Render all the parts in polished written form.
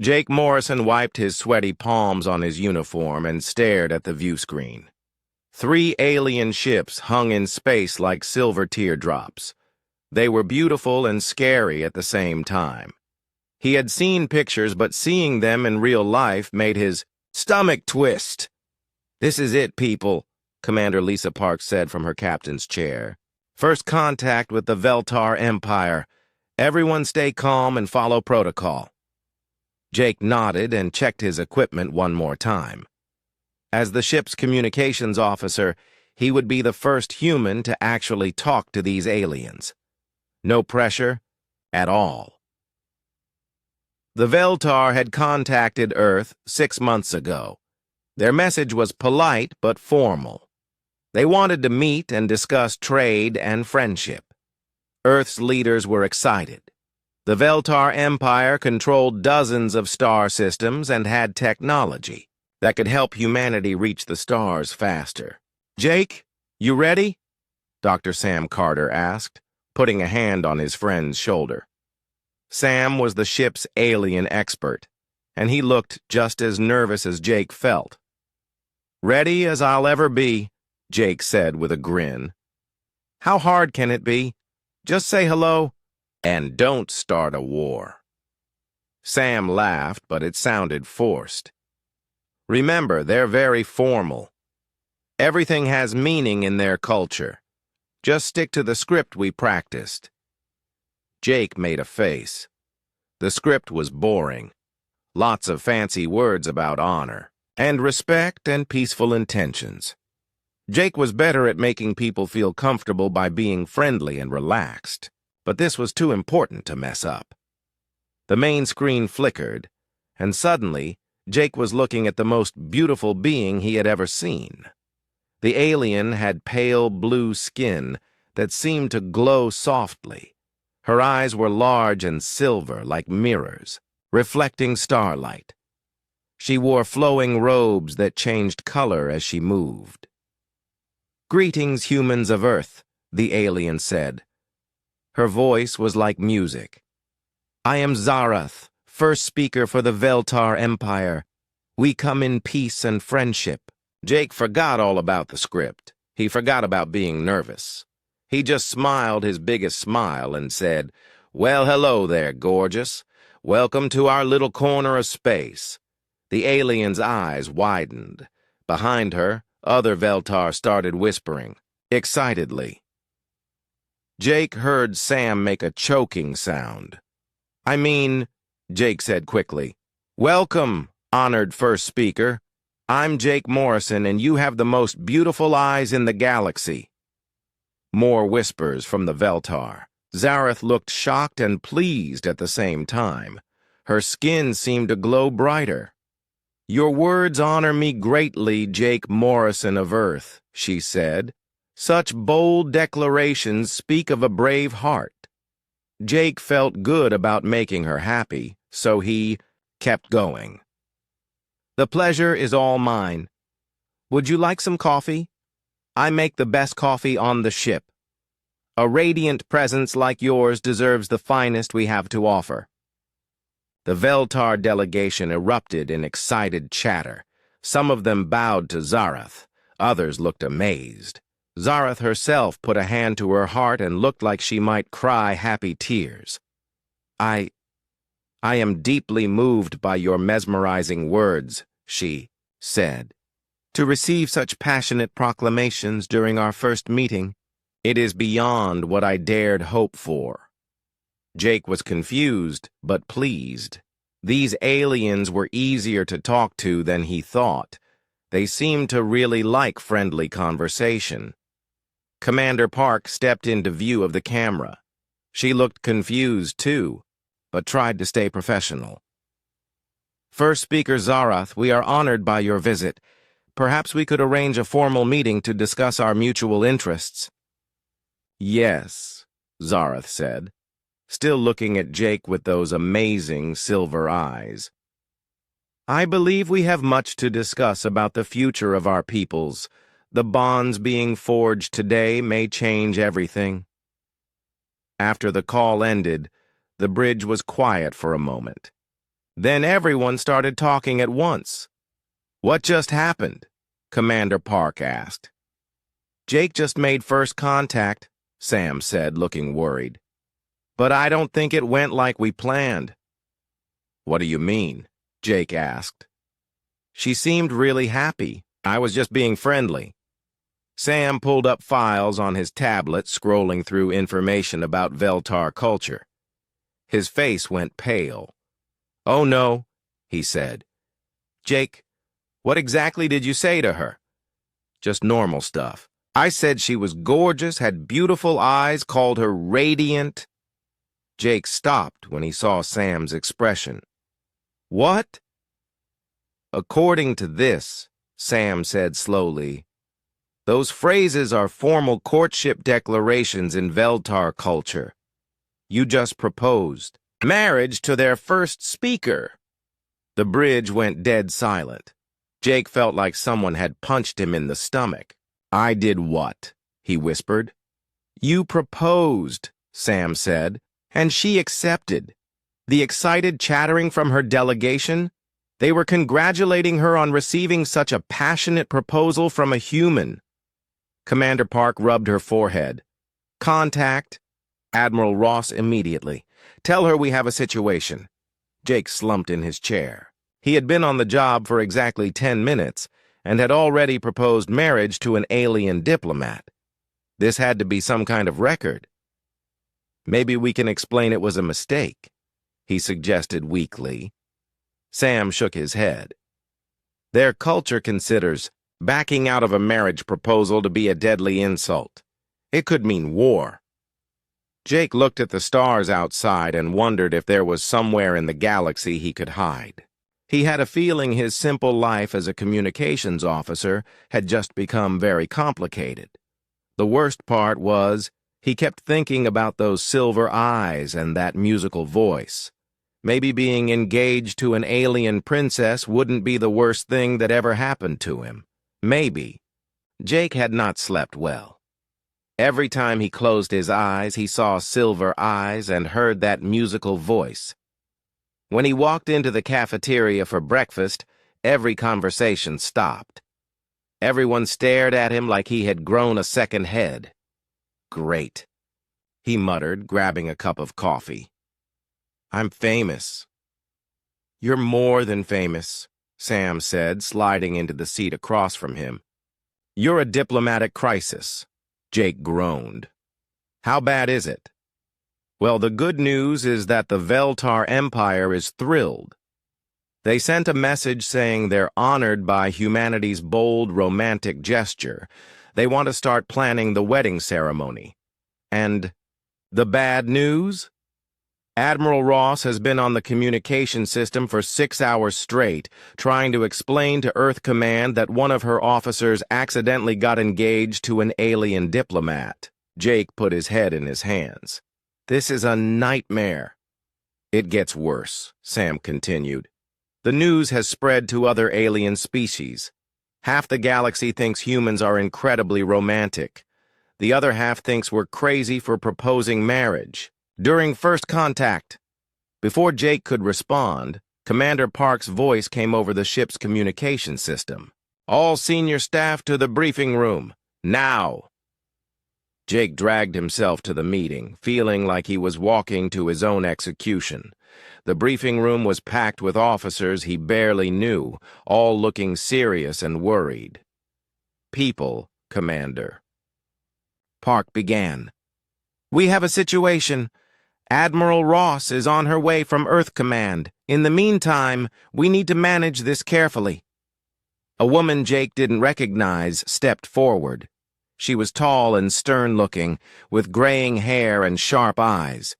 Jake Morrison wiped his sweaty palms on his uniform and stared at the view screen. 3 alien ships hung in space like silver teardrops. They were beautiful and scary at the same time. He had seen pictures, but seeing them in real life made his stomach twist. "This is it, people," Commander Lisa Parks said from her captain's chair. "First contact with the Veltar Empire. Everyone stay calm and follow protocol." Jake nodded and checked his equipment one more time. As the ship's communications officer, he would be the first human to actually talk to these aliens. No pressure at all. The Veltar had contacted Earth 6 months ago. Their message was polite but formal. They wanted to meet and discuss trade and friendship. Earth's leaders were excited. The Veltar Empire controlled dozens of star systems and had technology that could help humanity reach the stars faster. "Jake, you ready?" Dr. Sam Carter asked, putting a hand on his friend's shoulder. Sam was the ship's alien expert, and he looked just as nervous as Jake felt. "Ready as I'll ever be," Jake said with a grin. "How hard can it be? Just say hello, and don't start a war." Sam laughed, but it sounded forced. "Remember, they're very formal. Everything has meaning in their culture. Just stick to the script we practiced." Jake made a face. The script was boring. Lots of fancy words about honor, and respect and peaceful intentions. Jake was better at making people feel comfortable by being friendly and relaxed, but this was too important to mess up. The main screen flickered, and suddenly, Jake was looking at the most beautiful being he had ever seen. The alien had pale blue skin that seemed to glow softly. Her eyes were large and silver like mirrors, reflecting starlight. She wore flowing robes that changed color as she moved. "Greetings, humans of Earth," the alien said. Her voice was like music. "I am Zarath, first speaker for the Veltar Empire. We come in peace and friendship." Jake forgot all about the script. He forgot about being nervous. He just smiled his biggest smile and said, "Well, hello there, gorgeous. Welcome to our little corner of space." The alien's eyes widened. Behind her, other Veltar started whispering, excitedly. Jake heard Sam make a choking sound. "I mean," Jake said quickly, "welcome, honored first speaker. I'm Jake Morrison, and you have the most beautiful eyes in the galaxy." More whispers from the Veltar. Zarath looked shocked and pleased at the same time. Her skin seemed to glow brighter. "Your words honor me greatly, Jake Morrison of Earth," she said. "Such bold declarations speak of a brave heart." Jake felt good about making her happy, so he kept going. "The pleasure is all mine. Would you like some coffee? I make the best coffee on the ship. A radiant presence like yours deserves the finest we have to offer." The Veltar delegation erupted in excited chatter. Some of them bowed to Zarath. Others looked amazed. Zarath herself put a hand to her heart and looked like she might cry happy tears. I am deeply moved by your mesmerizing words," she said. "To receive such passionate proclamations during our first meeting, it is beyond what I dared hope for." Jake was confused, but pleased. These aliens were easier to talk to than he thought. They seemed to really like friendly conversation. Commander Park stepped into view of the camera. She looked confused, too, but tried to stay professional. "First Speaker Zarath, we are honored by your visit. Perhaps we could arrange a formal meeting to discuss our mutual interests." "Yes," Zarath said, still looking at Jake with those amazing silver eyes. "I believe we have much to discuss about the future of our peoples. The bonds being forged today may change everything." After the call ended, the bridge was quiet for a moment. Then everyone started talking at once. "What just happened?" Commander Park asked. "Jake just made first contact," Sam said, looking worried. "But I don't think it went like we planned." "What do you mean?" Jake asked. "She seemed really happy. I was just being friendly." Sam pulled up files on his tablet, scrolling through information about Veltar culture. His face went pale. "Oh no," he said. "Jake, what exactly did you say to her?" "Just normal stuff. I said she was gorgeous, had beautiful eyes, called her radiant." Jake stopped when he saw Sam's expression. "What?" "According to this," Sam said slowly, "those phrases are formal courtship declarations in Veltar culture. You just proposed marriage to their first speaker." The bridge went dead silent. Jake felt like someone had punched him in the stomach. "I did what?" he whispered. "You proposed," Sam said, "and she accepted." The excited chattering from her delegation, they were congratulating her on receiving such a passionate proposal from a human. Commander Park rubbed her forehead. "Contact Admiral Ross immediately. Tell her we have a situation." Jake slumped in his chair. He had been on the job for exactly 10 minutes and had already proposed marriage to an alien diplomat. This had to be some kind of record. "Maybe we can explain it was a mistake," he suggested weakly. Sam shook his head. "Their culture considers backing out of a marriage proposal to be a deadly insult. It could mean war." Jake looked at the stars outside and wondered if there was somewhere in the galaxy he could hide. He had a feeling his simple life as a communications officer had just become very complicated. The worst part was, he kept thinking about those silver eyes and that musical voice. Maybe being engaged to an alien princess wouldn't be the worst thing that ever happened to him. Maybe. Jake had not slept well. Every time he closed his eyes, he saw silver eyes and heard that musical voice. When he walked into the cafeteria for breakfast, every conversation stopped. Everyone stared at him like he had grown a second head. "Great," he muttered, grabbing a cup of coffee. "I'm famous." "You're more than famous," Sam said, sliding into the seat across from him. "You're a diplomatic crisis." Jake groaned. "How bad is it?" "Well, the good news is that the Veltar Empire is thrilled. They sent a message saying they're honored by humanity's bold, romantic gesture. They want to start planning the wedding ceremony. And the bad news? Admiral Ross has been on the communication system for 6 hours straight, trying to explain to Earth Command that one of her officers accidentally got engaged to an alien diplomat." Jake put his head in his hands. "This is a nightmare." "It gets worse," Sam continued. "The news has spread to other alien species. Half the galaxy thinks humans are incredibly romantic. The other half thinks we're crazy for proposing marriage. During first contact." Before Jake could respond, Commander Park's voice came over the ship's communication system. "All senior staff to the briefing room, now." Jake dragged himself to the meeting, feeling like he was walking to his own execution. The briefing room was packed with officers he barely knew, all looking serious and worried. "People, Commander." Park began. "We have a situation. Admiral Ross is on her way from Earth Command. In the meantime, we need to manage this carefully." A woman Jake didn't recognize stepped forward. She was tall and stern-looking, with graying hair and sharp eyes.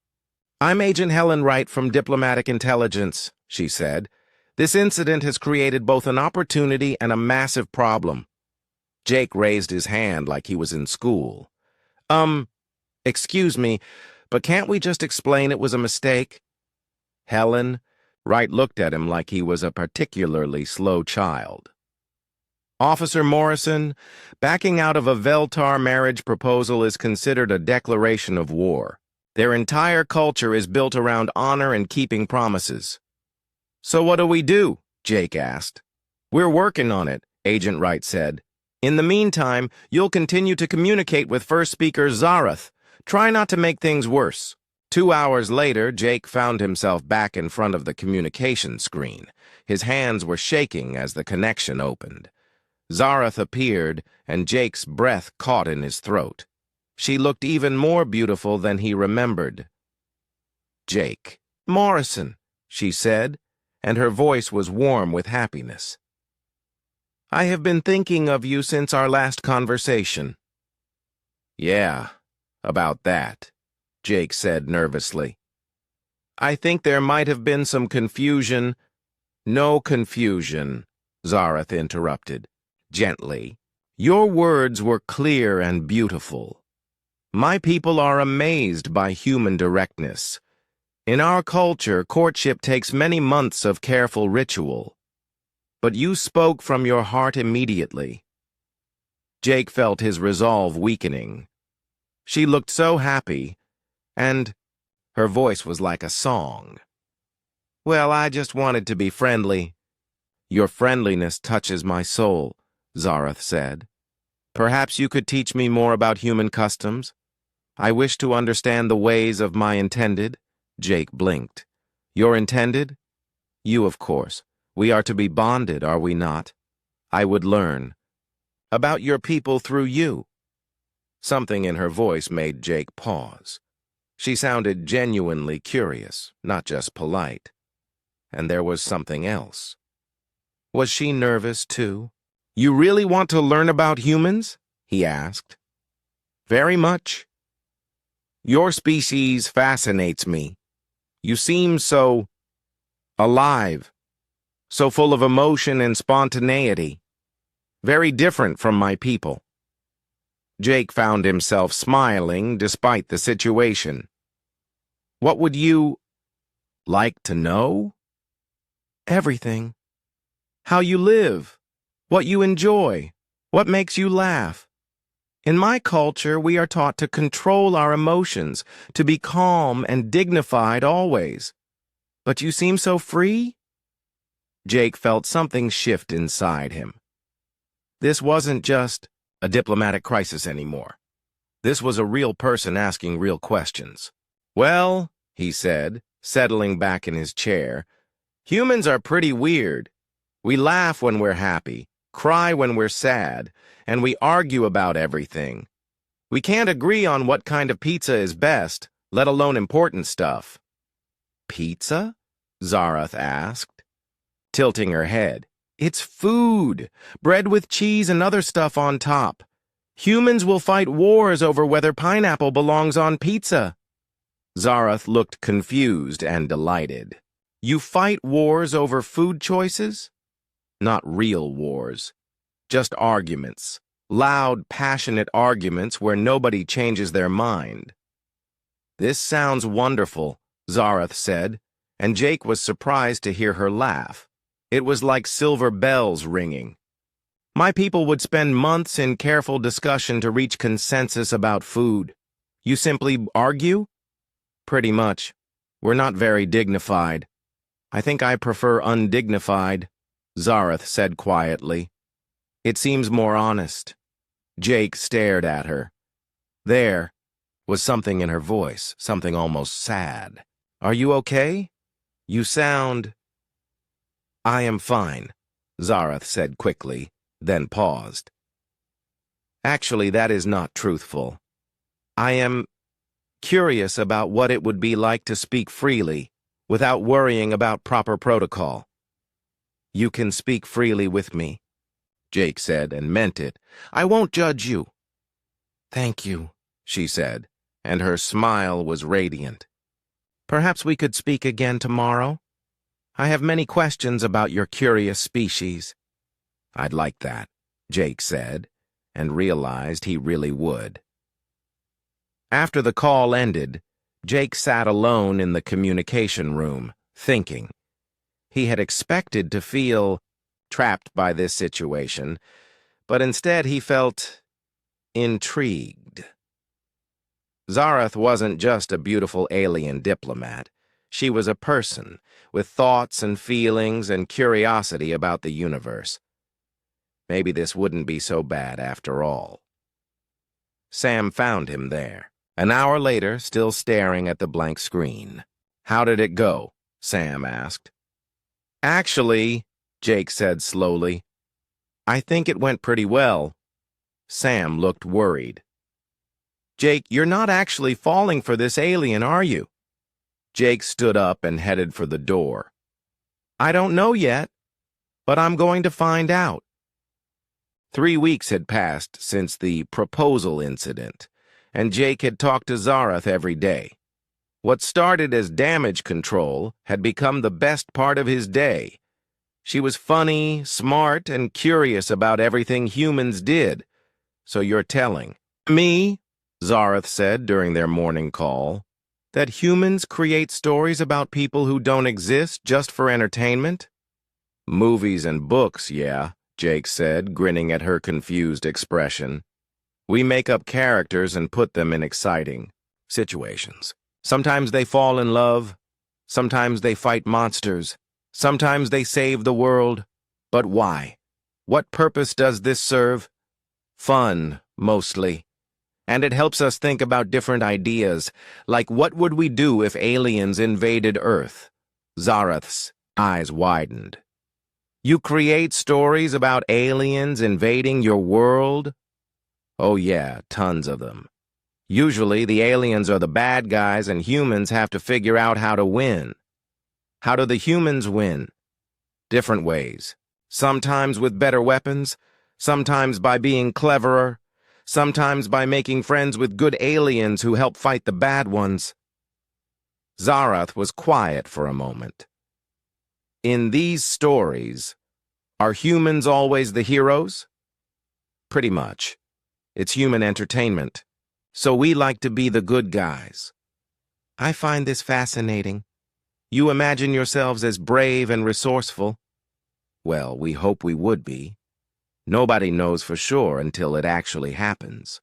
"I'm Agent Helen Wright from Diplomatic Intelligence," she said. "This incident has created both an opportunity and a massive problem." Jake raised his hand like he was in school. Excuse me, but can't we just explain it was a mistake?" "Helen?" Wright looked at him like he was a particularly slow child. "Officer Morrison, backing out of a Veltar marriage proposal is considered a declaration of war. Their entire culture is built around honor and keeping promises." "So what do we do?" Jake asked. "We're working on it," Agent Wright said. "In the meantime, you'll continue to communicate with first speaker Zarath. Try not to make things worse." 2 hours later, Jake found himself back in front of the communication screen. His hands were shaking as the connection opened. Zarath appeared, and Jake's breath caught in his throat. She looked even more beautiful than he remembered. "Jake Morrison," she said, and her voice was warm with happiness. "I have been thinking of you since our last conversation." "Yeah, about that," Jake said nervously. "I think there might have been some confusion." "No confusion," Zarath interrupted, gently. "Your words were clear and beautiful. My people are amazed by human directness. In our culture, courtship takes many months of careful ritual. But you spoke from your heart immediately." Jake felt his resolve weakening. She looked so happy, and her voice was like a song. "Well, I just wanted to be friendly." "Your friendliness touches my soul," Zarath said. "Perhaps you could teach me more about human customs? I wish to understand the ways of my intended." Jake blinked. "Your intended?" "You, of course. We are to be bonded, are we not? I would learn. About your people through you." Something in her voice made Jake pause. She sounded genuinely curious, not just polite. And there was something else. Was she nervous, too? "You really want to learn about humans?" he asked. "Very much. Your species fascinates me. You seem so alive, so full of emotion and spontaneity. Very different from my people." Jake found himself smiling despite the situation. "What would you like to know?" "Everything. How you live, what you enjoy, what makes you laugh. In my culture, we are taught to control our emotions, to be calm and dignified always. But you seem so free?" Jake felt something shift inside him. This wasn't just a diplomatic crisis anymore. This was a real person asking real questions. "Well," he said, settling back in his chair, "humans are pretty weird. We laugh when we're happy, cry when we're sad, and we argue about everything. We can't agree on what kind of pizza is best, let alone important stuff." "Pizza?" Zarath asked, tilting her head. "It's food, bread with cheese and other stuff on top. Humans will fight wars over whether pineapple belongs on pizza." Zarath looked confused and delighted. "You fight wars over food choices?" "Not real wars. Just arguments. Loud, passionate arguments where nobody changes their mind." "This sounds wonderful," Zarath said, and Jake was surprised to hear her laugh. It was like silver bells ringing. "My people would spend months in careful discussion to reach consensus about food. You simply argue?" "Pretty much. We're not very dignified. I think I prefer undignified," Zarath said quietly. "It seems more honest." Jake stared at her. There was something in her voice, something almost sad. "Are you okay? You sound—" "I am fine," Zarath said quickly, then paused. "Actually, that is not truthful. I am curious about what it would be like to speak freely, without worrying about proper protocol." "You can speak freely with me," Jake said, and meant it. "I won't judge you." "Thank you," she said, and her smile was radiant. "Perhaps we could speak again tomorrow? I have many questions about your curious species." "I'd like that," Jake said, and realized he really would. After the call ended, Jake sat alone in the communication room, thinking. He had expected to feel trapped by this situation, but instead he felt intrigued. Zarath wasn't just a beautiful alien diplomat. She was a person, with thoughts and feelings and curiosity about the universe. Maybe this wouldn't be so bad after all. Sam found him there, an hour later, still staring at the blank screen. "How did it go?" Sam asked. "Actually," Jake said slowly, "I think it went pretty well." Sam looked worried. "Jake, you're not actually falling for this alien, are you?" Jake stood up and headed for the door. "I don't know yet, but I'm going to find out." 3 weeks had passed since the proposal incident, and Jake had talked to Zarath every day. What started as damage control had become the best part of his day. She was funny, smart, and curious about everything humans did. "So you're telling me," Zarath said during their morning call, "that humans create stories about people who don't exist just for entertainment?" "Movies and books, yeah," Jake said, grinning at her confused expression. "We make up characters and put them in exciting situations. Sometimes they fall in love, sometimes they fight monsters, sometimes they save the world. But why? What purpose does this serve? Fun, mostly. And it helps us think about different ideas, like what would we do if aliens invaded Earth?" Zarath's eyes widened. "You create stories about aliens invading your world?" "Oh yeah, tons of them. Usually the aliens are the bad guys and humans have to figure out how to win." "How do the humans win?" "Different ways. Sometimes with better weapons, sometimes by being cleverer, sometimes by making friends with good aliens who help fight the bad ones." Zarath was quiet for a moment. "In these stories, are humans always the heroes?" "Pretty much. It's human entertainment. So we like to be the good guys." "I find this fascinating. You imagine yourselves as brave and resourceful." "Well, we hope we would be. Nobody knows for sure until it actually happens."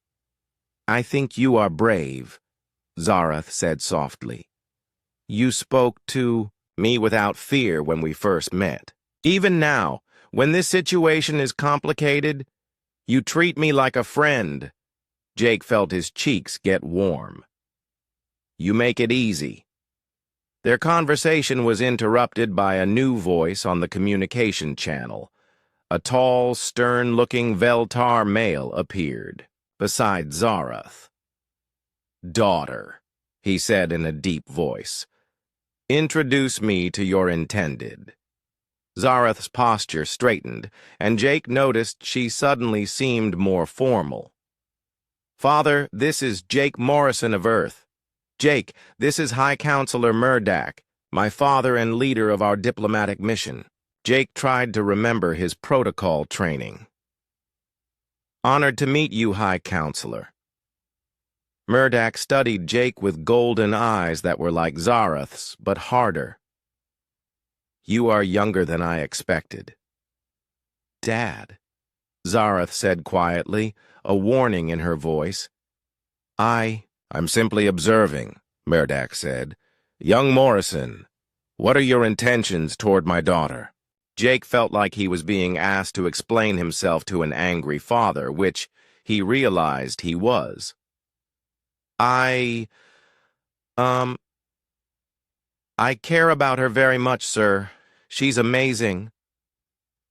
"I think you are brave," Zarath said softly. "You spoke to me without fear when we first met. Even now, when this situation is complicated, you treat me like a friend." Jake felt his cheeks get warm. "You make it easy." Their conversation was interrupted by a new voice on the communication channel. A tall, stern-looking Veltar male appeared, beside Zarath. "Daughter," he said in a deep voice, "introduce me to your intended." Zarath's posture straightened, and Jake noticed she suddenly seemed more formal. "Father, this is Jake Morrison of Earth. Jake, this is High Counselor Murdak, my father and leader of our diplomatic mission." Jake tried to remember his protocol training. "Honored to meet you, High Counselor." Murdak studied Jake with golden eyes that were like Zarath's, but harder. "You are younger than I expected." "Dad," Zarath said quietly, a warning in her voice. I'm simply observing," Murdak said. "Young Morrison, what are your intentions toward my daughter?" Jake felt like he was being asked to explain himself to an angry father, which he realized he was. I care about her very much, sir. She's amazing."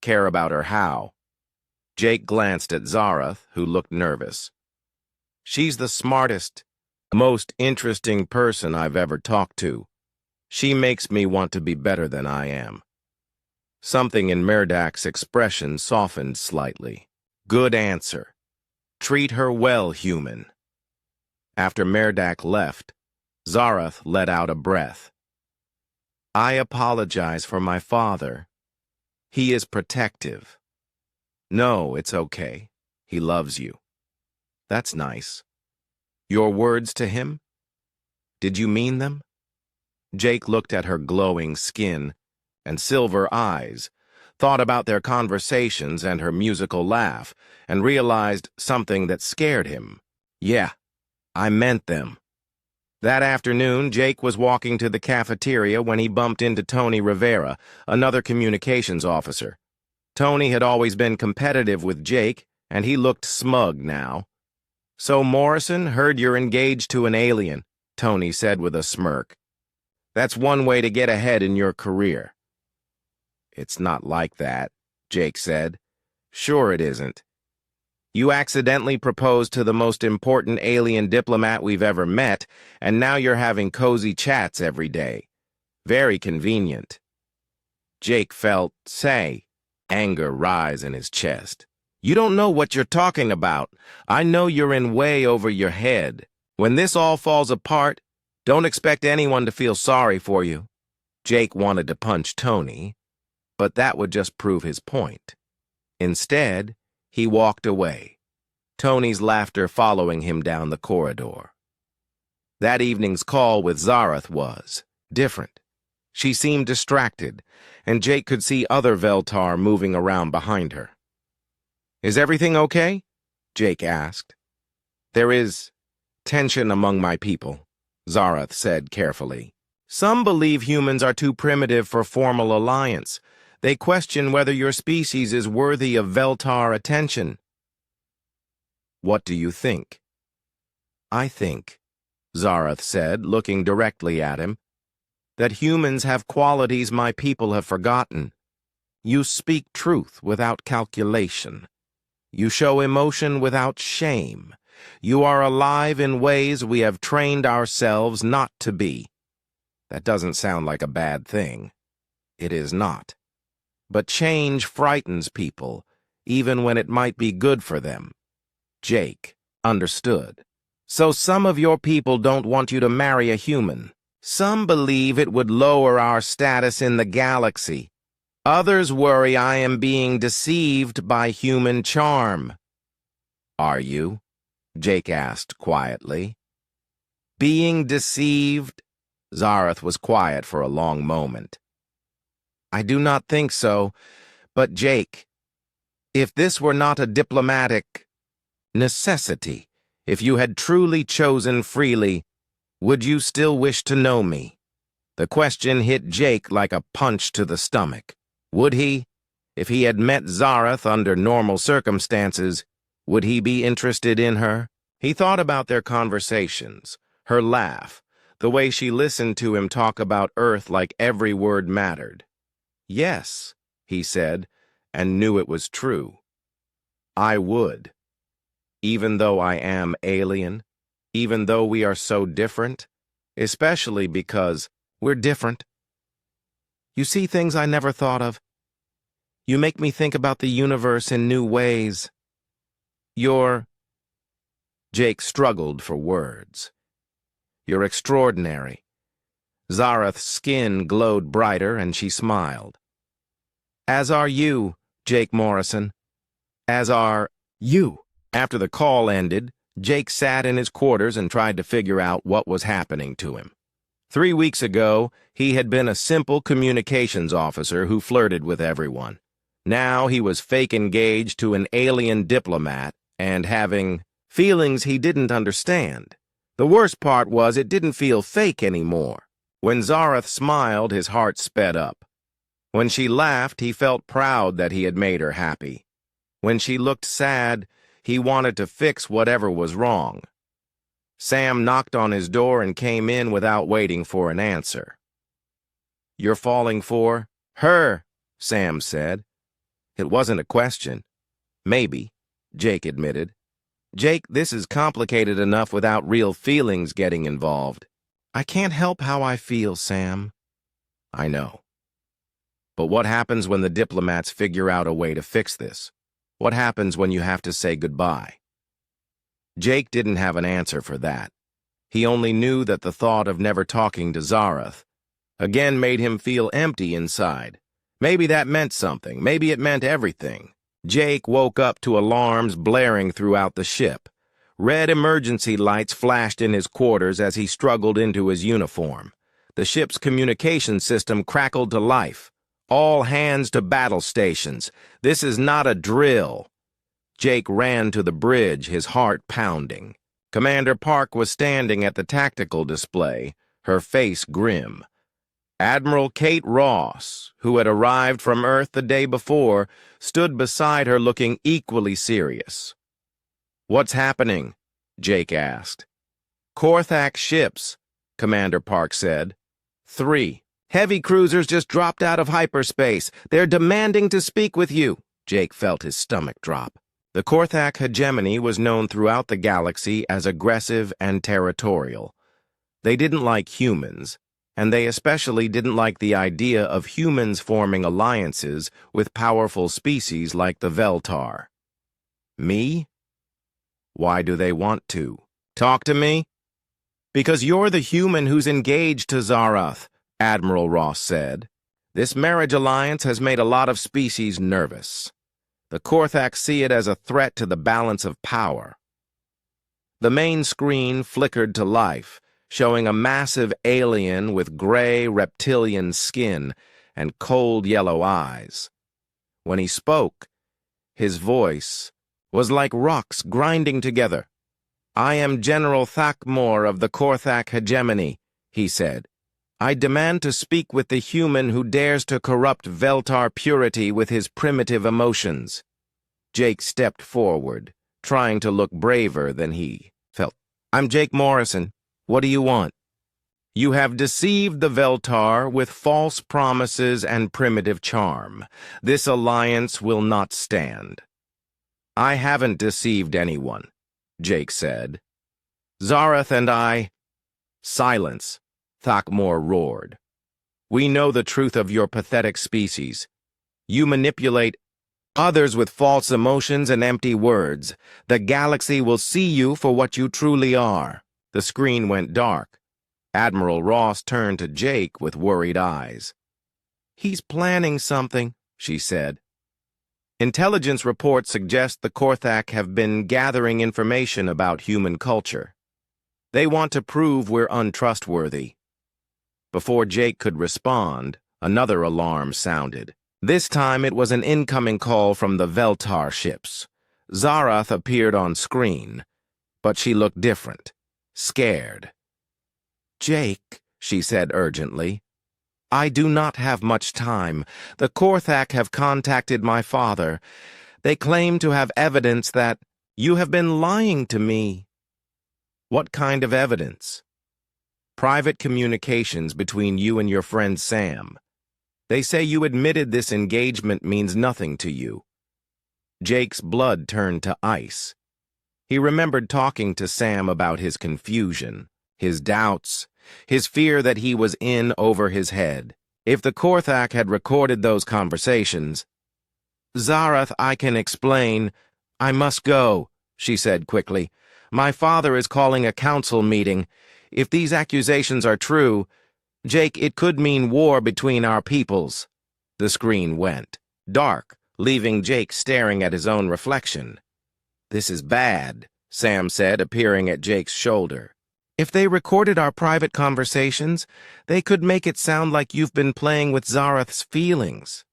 "Care about her how?" Jake glanced at Zarath, who looked nervous. "She's the smartest, most interesting person I've ever talked to. She makes me want to be better than I am." Something in Murdak's expression softened slightly. "Good answer. Treat her well, human." After Murdak left, Zarath let out a breath. "I apologize for my father. He is protective." "No, it's okay. He loves you." "That's nice. Your words to him? Did you mean them?" Jake looked at her glowing skin and silver eyes, thought about their conversations and her musical laugh, and realized something that scared him. "Yeah, I meant them." That afternoon, Jake was walking to the cafeteria when he bumped into Tony Rivera, another communications officer. Tony had always been competitive with Jake, and he looked smug now. "So Morrison, heard you're engaged to an alien," Tony said with a smirk. "That's one way to get ahead in your career." "It's not like that," Jake said. "Sure it isn't. You accidentally proposed to the most important alien diplomat we've ever met, and now you're having cozy chats every day. Very convenient." Jake felt, anger rise in his chest. "You don't know what you're talking about. I know you're in way over your head. When this all falls apart, don't expect anyone to feel sorry for you." Jake wanted to punch Tony, but that would just prove his point. Instead, he walked away, Tony's laughter following him down the corridor. That evening's call with Zareth was different. She seemed distracted, and Jake could see other Veltar moving around behind her. "Is everything okay?" Jake asked. "There is tension among my people," Zareth said carefully. "Some believe humans are too primitive for formal alliance. They question whether your species is worthy of Veltar attention." "What do you think?" "I think," Zareth said, looking directly at him, "that humans have qualities my people have forgotten. You speak truth without calculation. You show emotion without shame. You are alive in ways we have trained ourselves not to be." That doesn't sound like a bad thing. It is not. But change frightens people, even when it might be good for them. Jake understood. "So some of your people don't want you to marry a human. Some believe it would lower our status in the galaxy. Others worry I am being deceived by human charm." "Are you?" Jake asked quietly. "Being deceived?" Zareth was quiet for a long moment. "I do not think so, but Jake, if this were not a diplomatic necessity, if you had truly chosen freely, would you still wish to know me?" The question hit Jake like a punch to the stomach. Would he? If he had met Zareth under normal circumstances, would he be interested in her? He thought about their conversations, her laugh, the way she listened to him talk about Earth like every word mattered. "Yes," he said, and knew it was true. "I would. Even though I am alien, even though we are so different, especially because we're different. You see things I never thought of. You make me think about the universe in new ways. You're—" Jake struggled for words. "You're extraordinary." Zareth's skin glowed brighter, and she smiled. "As are you, Jake Morrison. As are you." After the call ended, Jake sat in his quarters and tried to figure out what was happening to him. 3 weeks ago, he had been a simple communications officer who flirted with everyone. Now he was fake engaged to an alien diplomat and having feelings he didn't understand. The worst part was it didn't feel fake anymore. When Zareth smiled, his heart sped up. When she laughed, he felt proud that he had made her happy. When she looked sad, he wanted to fix whatever was wrong. Sam knocked on his door and came in without waiting for an answer. "You're falling for her," Sam said. It wasn't a question. "Maybe," Jake admitted. "Jake, this is complicated enough without real feelings getting involved." "I can't help how I feel, Sam." "I know. But what happens when the diplomats figure out a way to fix this? What happens when you have to say goodbye?" Jake didn't have an answer for that. He only knew that the thought of never talking to Zareth again made him feel empty inside. Maybe that meant something. Maybe it meant everything. Jake woke up to alarms blaring throughout the ship. Red emergency lights flashed in his quarters as he struggled into his uniform. The ship's communication system crackled to life. "All hands to battle stations. This is not a drill." Jake ran to the bridge, his heart pounding. Commander Park was standing at the tactical display, her face grim. Admiral Kate Ross, who had arrived from Earth the day before, stood beside her looking equally serious. "What's happening?" Jake asked. "Korthak ships," Commander Park said. "3. Heavy cruisers just dropped out of hyperspace. They're demanding to speak with you." Jake felt his stomach drop. The Korthak hegemony was known throughout the galaxy as aggressive and territorial. They didn't like humans, and they especially didn't like the idea of humans forming alliances with powerful species like the Veltar. "Me? Why do they want to? Talk to me?" "Because you're the human who's engaged to Zarath," Admiral Ross said. "This marriage alliance has made a lot of species nervous. The Korthak see it as a threat to the balance of power." The main screen flickered to life, showing a massive alien with gray reptilian skin and cold yellow eyes. When he spoke, his voice was like rocks grinding together. "I am General Thakmor of the Korthak hegemony," he said. "I demand to speak with the human who dares to corrupt Veltar purity with his primitive emotions." Jake stepped forward, trying to look braver than he felt. "I'm Jake Morrison. What do you want?" "You have deceived the Veltar with false promises and primitive charm. This alliance will not stand." "I haven't deceived anyone," Jake said. "Zarath and I—" "Silence," Thakmor roared. "We know the truth of your pathetic species. You manipulate others with false emotions and empty words. The galaxy will see you for what you truly are." The screen went dark. Admiral Ross turned to Jake with worried eyes. "He's planning something," she said. "Intelligence reports suggest the Korthak have been gathering information about human culture. They want to prove we're untrustworthy." Before Jake could respond, another alarm sounded. This time it was an incoming call from the Veltar ships. Zarath appeared on screen, but she looked different, scared. "Jake," she said urgently, "I do not have much time. The Korthak have contacted my father. They claim to have evidence that you have been lying to me." "What kind of evidence?" "Private communications between you and your friend Sam. They say you admitted this engagement means nothing to you." Jake's blood turned to ice. He remembered talking to Sam about his confusion, his doubts, his fear that he was in over his head. If the Korthak had recorded those conversations— "Zarath, I can explain. I must go," she said quickly. "My father is calling a council meeting. If these accusations are true, Jake, it could mean war between our peoples." The screen went dark, leaving Jake staring at his own reflection. "This is bad," Sam said, appearing at Jake's shoulder. "If they recorded our private conversations, they could make it sound like you've been playing with Zarath's feelings."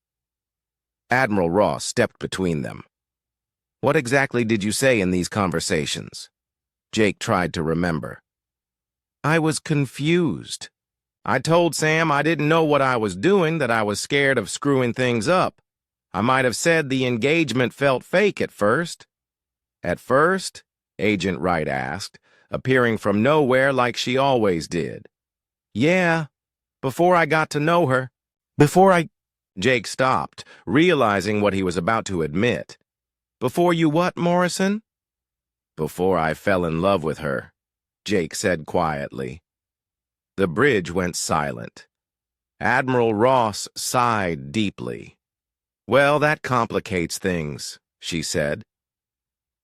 Admiral Ross stepped between them. "What exactly did you say in these conversations?" Jake tried to remember. "I was confused. I told Sam I didn't know what I was doing, that I was scared of screwing things up. I might have said the engagement felt fake at first." "At first?" Agent Wright asked, appearing from nowhere like she always did. "Yeah, before I got to know her. Jake stopped, realizing what he was about to admit. "Before you what, Morrison?" "Before I fell in love with her," Jake said quietly. The bridge went silent. Admiral Ross sighed deeply. "Well, that complicates things," she said.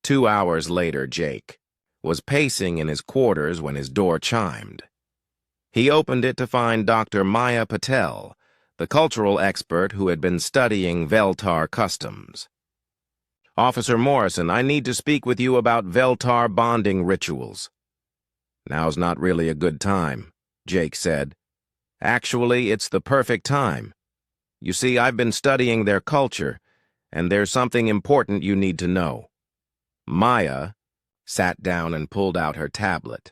2 hours later, Jake was pacing in his quarters when his door chimed. He opened it to find Dr. Maya Patel, the cultural expert who had been studying Veltar customs. "Officer Morrison, I need to speak with you about Veltar bonding rituals." "Now's not really a good time," Jake said. "Actually, it's the perfect time. You see, I've been studying their culture, and there's something important you need to know. Maya, sat down and pulled out her tablet.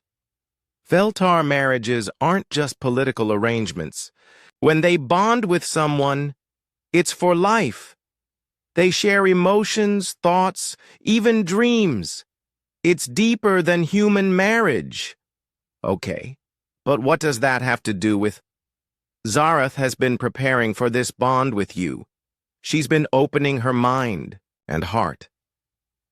Veltar marriages aren't just political arrangements. When they bond with someone, it's for life. They share emotions, thoughts, even dreams. It's deeper than human marriage. Okay, but what does that have to do with... Zarath has been preparing for this bond with you. She's been opening her mind and heart,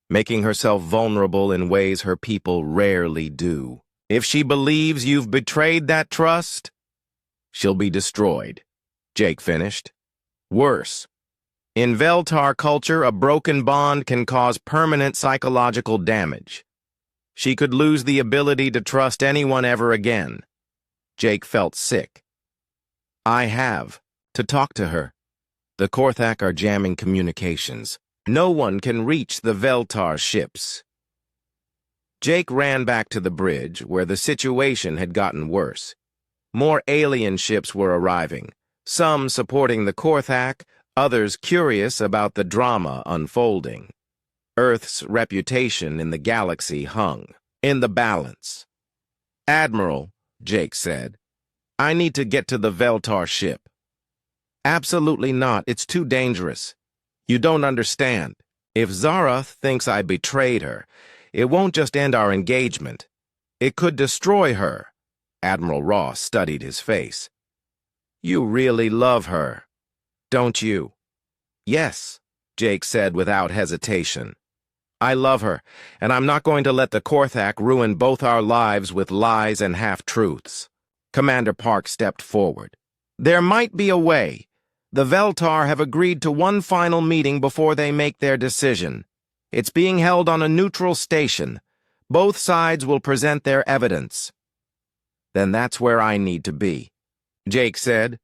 making herself vulnerable in ways her people rarely do. If she believes you've betrayed that trust, she'll be destroyed, Jake finished. Worse, in Veltar culture, a broken bond can cause permanent psychological damage. She could lose the ability to trust anyone ever again. Jake felt sick. I have to talk to her. The Korthak are jamming communications. No one can reach the Veltar ships. Jake ran back to the bridge, where the situation had gotten worse. More alien ships were arriving, some supporting the Korthak, others curious about the drama unfolding. Earth's reputation in the galaxy hung in the balance. Admiral, Jake said, I need to get to the Veltar ship. Absolutely not. It's too dangerous. You don't understand. If Zarath thinks I betrayed her, it won't just end our engagement. It could destroy her. Admiral Ross studied his face. You really love her, don't you? Yes, Jake said without hesitation. I love her, and I'm not going to let the Korthak ruin both our lives with lies and half-truths. Commander Park stepped forward. There might be a way. The Veltar have agreed to one final meeting before they make their decision. It's being held on a neutral station. Both sides will present their evidence. Then that's where I need to be, Jake said.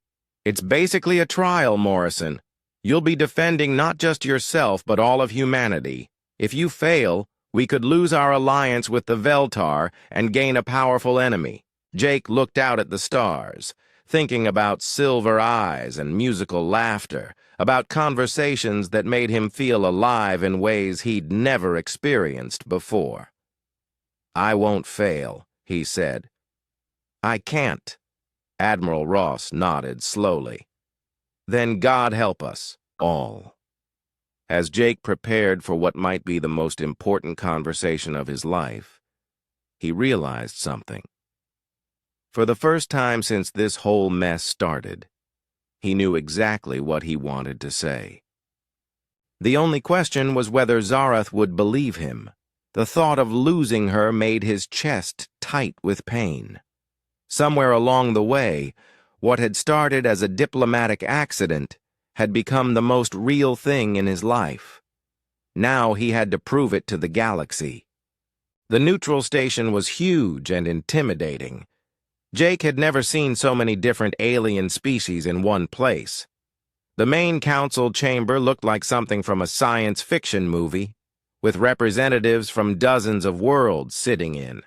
It's basically a trial, Morrison. You'll be defending not just yourself, but all of humanity. If you fail, we could lose our alliance with the Veltar and gain a powerful enemy. Jake looked out at the stars, thinking about silver eyes and musical laughter, about conversations that made him feel alive in ways he'd never experienced before. I won't fail, he said. I can't. Admiral Ross nodded slowly. Then God help us all. As Jake prepared for what might be the most important conversation of his life, he realized something. For the first time since this whole mess started, he knew exactly what he wanted to say. The only question was whether Zarath would believe him. The thought of losing her made his chest tight with pain. Somewhere along the way, what had started as a diplomatic accident had become the most real thing in his life. Now he had to prove it to the galaxy. The neutral station was huge and intimidating. Jake had never seen so many different alien species in one place. The main council chamber looked like something from a science fiction movie, with representatives from dozens of worlds sitting in.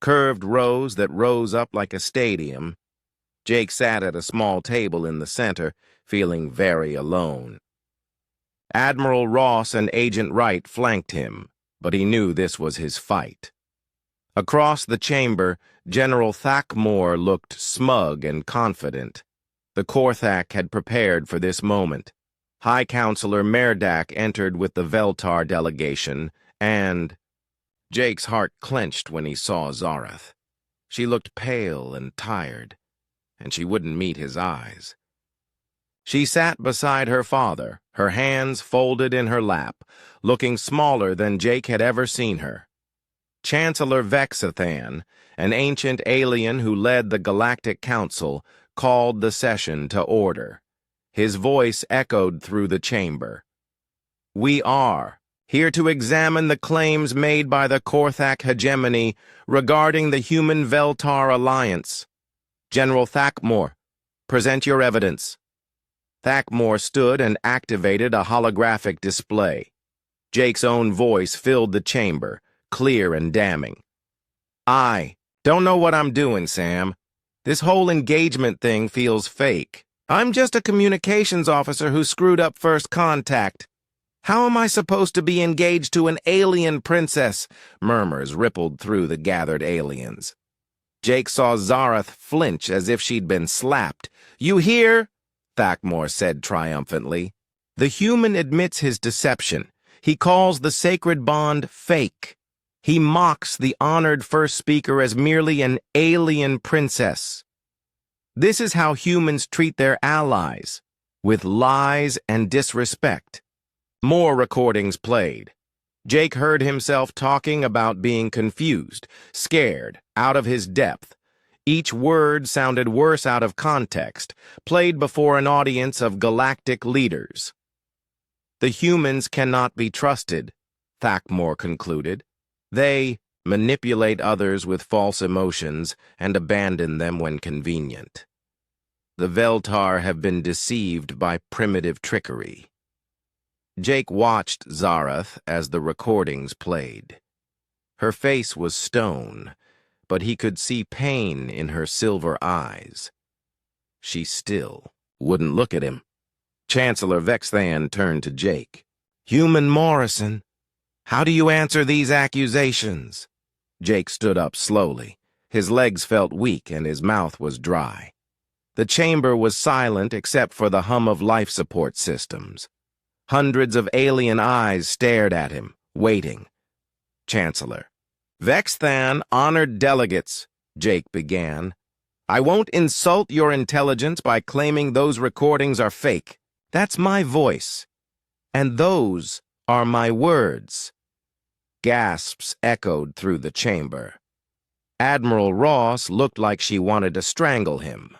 Curved rows that rose up like a stadium. Jake sat at a small table in the center, feeling very alone. Admiral Ross and Agent Wright flanked him, but he knew this was his fight. Across the chamber, General Thakmor looked smug and confident. The Korthak had prepared for this moment. High Counselor Merdak entered with the Veltar delegation, and... Jake's heart clenched when he saw Zarath. She looked pale and tired, and she wouldn't meet his eyes. She sat beside her father, her hands folded in her lap, looking smaller than Jake had ever seen her. Chancellor Vexathan, an ancient alien who led the Galactic Council, called the session to order. His voice echoed through the chamber. We are here to examine the claims made by the Korthak hegemony regarding the human Veltar alliance. General Thakmor, present your evidence. Thakmor stood and activated a holographic display. Jake's own voice filled the chamber, clear and damning. I don't know what I'm doing, Sam. This whole engagement thing feels fake. I'm just a communications officer who screwed up first contact. How am I supposed to be engaged to an alien princess? Murmurs rippled through the gathered aliens. Jake saw Zareth flinch as if she'd been slapped. You hear? Thakmor said triumphantly. The human admits his deception. He calls the sacred bond fake. He mocks the honored first speaker as merely an alien princess. This is how humans treat their allies, with lies and disrespect. More recordings played. Jake heard himself talking about being confused, scared, out of his depth. Each word sounded worse out of context, played before an audience of galactic leaders. The humans cannot be trusted, Thakmor concluded. They manipulate others with false emotions and abandon them when convenient. The Veltar have been deceived by primitive trickery. Jake watched Zareth as the recordings played. Her face was stone, but he could see pain in her silver eyes. She still wouldn't look at him. Chancellor Vexthan turned to Jake. Human Morrison, how do you answer these accusations? Jake stood up slowly. His legs felt weak and his mouth was dry. The chamber was silent except for the hum of life support systems. Hundreds of alien eyes stared at him, waiting. Chancellor. Vexthan, honored delegates, Jake began. I won't insult your intelligence by claiming those recordings are fake. That's my voice. And those are my words. Gasps echoed through the chamber. Admiral Ross looked like she wanted to strangle him.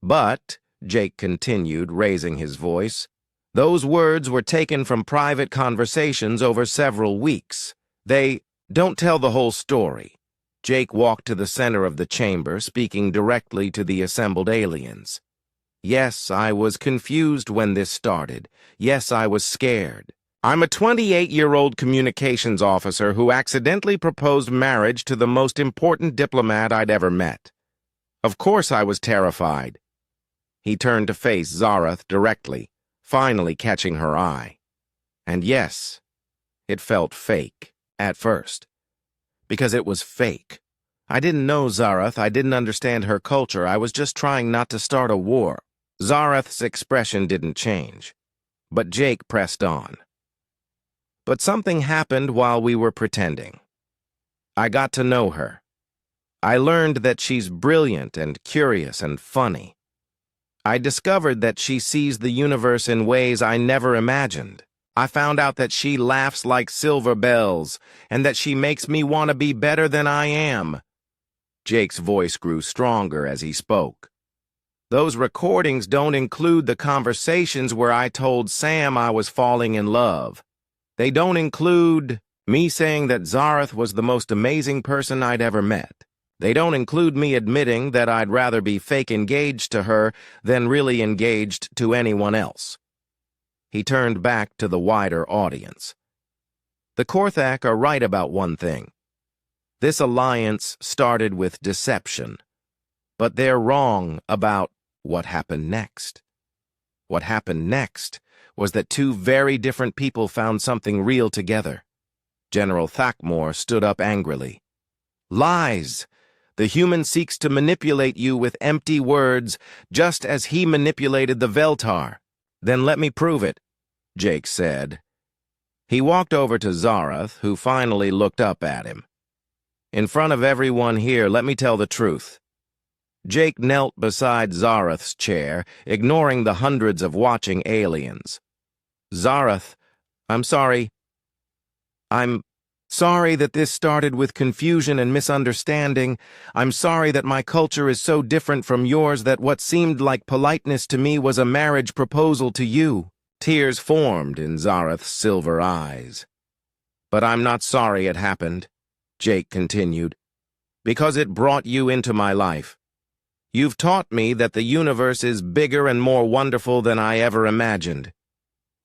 But, Jake continued, raising his voice, those words were taken from private conversations over several weeks. They don't tell the whole story. Jake walked to the center of the chamber, speaking directly to the assembled aliens. Yes, I was confused when this started. Yes, I was scared. I'm a 28-year-old communications officer who accidentally proposed marriage to the most important diplomat I'd ever met. Of course I was terrified. He turned to face Zareth directly, finally catching her eye. And yes, it felt fake, at first. Because it was fake. I didn't know Zareth, I didn't understand her culture, I was just trying not to start a war. Zareth's expression didn't change. But Jake pressed on. But something happened while we were pretending. I got to know her. I learned that she's brilliant and curious and funny. I discovered that she sees the universe in ways I never imagined. I found out that she laughs like silver bells, and that she makes me want to be better than I am. Jake's voice grew stronger as he spoke. Those recordings don't include the conversations where I told Sam I was falling in love. They don't include me saying that Zareth was the most amazing person I'd ever met. They don't include me admitting that I'd rather be fake engaged to her than really engaged to anyone else. He turned back to the wider audience. The Korthak are right about one thing. This alliance started with deception, but they're wrong about what happened next. What happened next was that two very different people found something real together. General Thakmor stood up angrily. Lies! The human seeks to manipulate you with empty words, just as he manipulated the Veltar. Then let me prove it, Jake said. He walked over to Zareth, who finally looked up at him. In front of everyone here, let me tell the truth. Jake knelt beside Zareth's chair, ignoring the hundreds of watching aliens. Zareth, I'm sorry. I'm sorry that this started with confusion and misunderstanding. I'm sorry that my culture is so different from yours that what seemed like politeness to me was a marriage proposal to you. Tears formed in Zareth's silver eyes. But I'm not sorry it happened, Jake continued, because it brought you into my life. You've taught me that the universe is bigger and more wonderful than I ever imagined.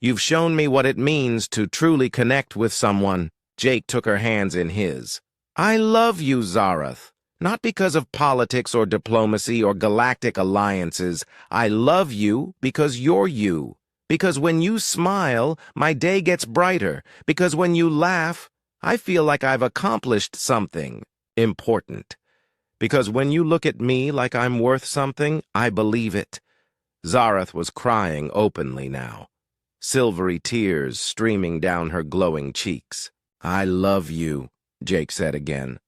You've shown me what it means to truly connect with someone. Jake took her hands in his. I love you, Zareth. Not because of politics or diplomacy or galactic alliances. I love you because you're you. Because when you smile, my day gets brighter. Because when you laugh, I feel like I've accomplished something important. Because when you look at me like I'm worth something, I believe it." Zareth was crying openly now, silvery tears streaming down her glowing cheeks. "I love you," Jake said again.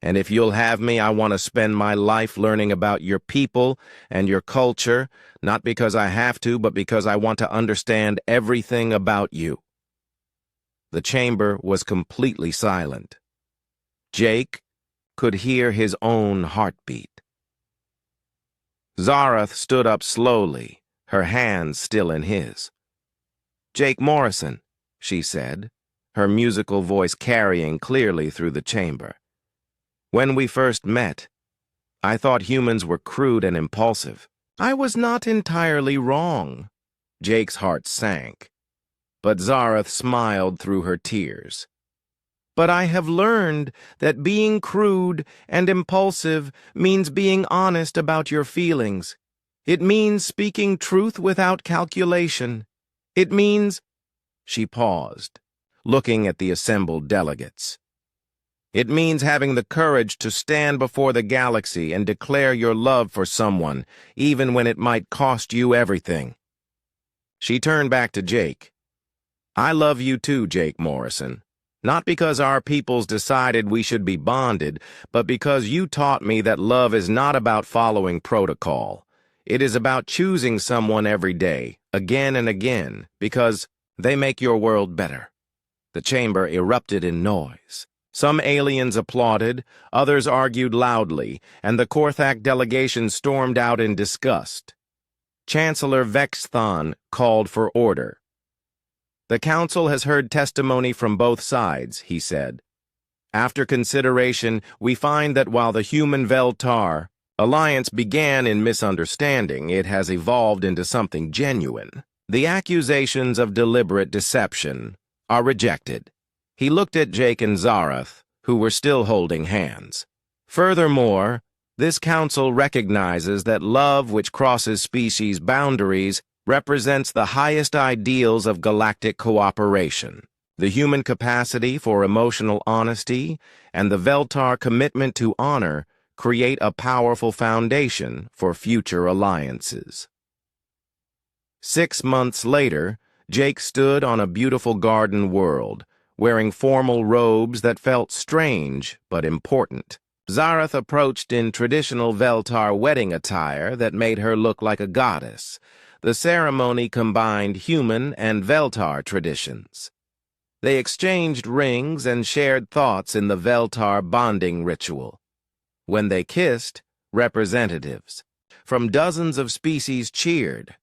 "And if you'll have me, I want to spend my life learning about your people and your culture, not because I have to, but because I want to understand everything about you." The chamber was completely silent. Jake could hear his own heartbeat. Zareth stood up slowly, her hands still in his. "Jake Morrison," she said, her musical voice carrying clearly through the chamber. "When we first met, I thought humans were crude and impulsive. I was not entirely wrong." Jake's heart sank, but Zareth smiled through her tears. "But I have learned that being crude and impulsive means being honest about your feelings. It means speaking truth without calculation. It means—" She paused, looking at the assembled delegates. "It means having the courage to stand before the galaxy and declare your love for someone, even when it might cost you everything." She turned back to Jake. "I love you too, Jake Morrison. Not because our peoples decided we should be bonded, but because you taught me that love is not about following protocol. It is about choosing someone every day, again and again, because they make your world better." The chamber erupted in noise. Some aliens applauded, others argued loudly, and the Korthak delegation stormed out in disgust. Chancellor Vexthon called for order. "The Council has heard testimony from both sides," he said. "After consideration, we find that while the human Veltar alliance began in misunderstanding, it has evolved into something genuine. The accusations of deliberate deception are rejected." He looked at Jake and Zareth, who were still holding hands. "Furthermore, this council recognizes that love which crosses species boundaries represents the highest ideals of galactic cooperation. The human capacity for emotional honesty and the Veltar commitment to honor create a powerful foundation for future alliances." 6 months later, Jake stood on a beautiful garden world, wearing formal robes that felt strange but important. Zareth approached in traditional Veltar wedding attire that made her look like a goddess. The ceremony combined human and Veltar traditions. They exchanged rings and shared thoughts in the Veltar bonding ritual. When they kissed, representatives from dozens of species cheered.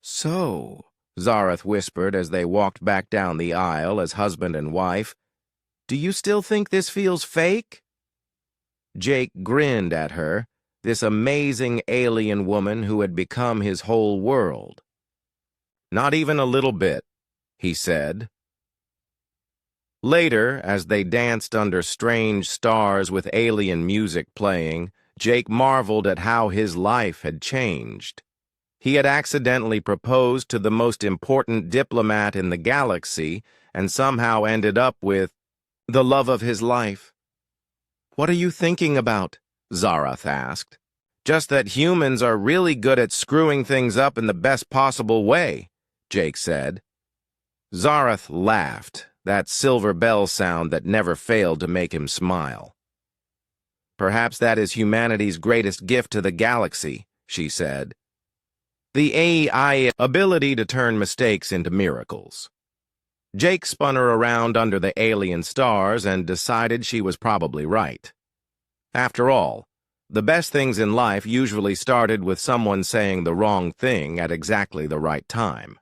"So," Zareth whispered as they walked back down the aisle as husband and wife, "do you still think this feels fake?" Jake grinned at her, this amazing alien woman who had become his whole world. "Not even a little bit," he said. Later, as they danced under strange stars with alien music playing, Jake marveled at how his life had changed. He had accidentally proposed to the most important diplomat in the galaxy and somehow ended up with the love of his life. "What are you thinking about?" Zareth asked. "Just that humans are really good at screwing things up in the best possible way," Jake said. Zareth laughed, that silver bell sound that never failed to make him smile. "Perhaps that is humanity's greatest gift to the galaxy," she said. "The AI ability to turn mistakes into miracles." Jake spun her around under the alien stars and decided she was probably right. After all, the best things in life usually started with someone saying the wrong thing at exactly the right time.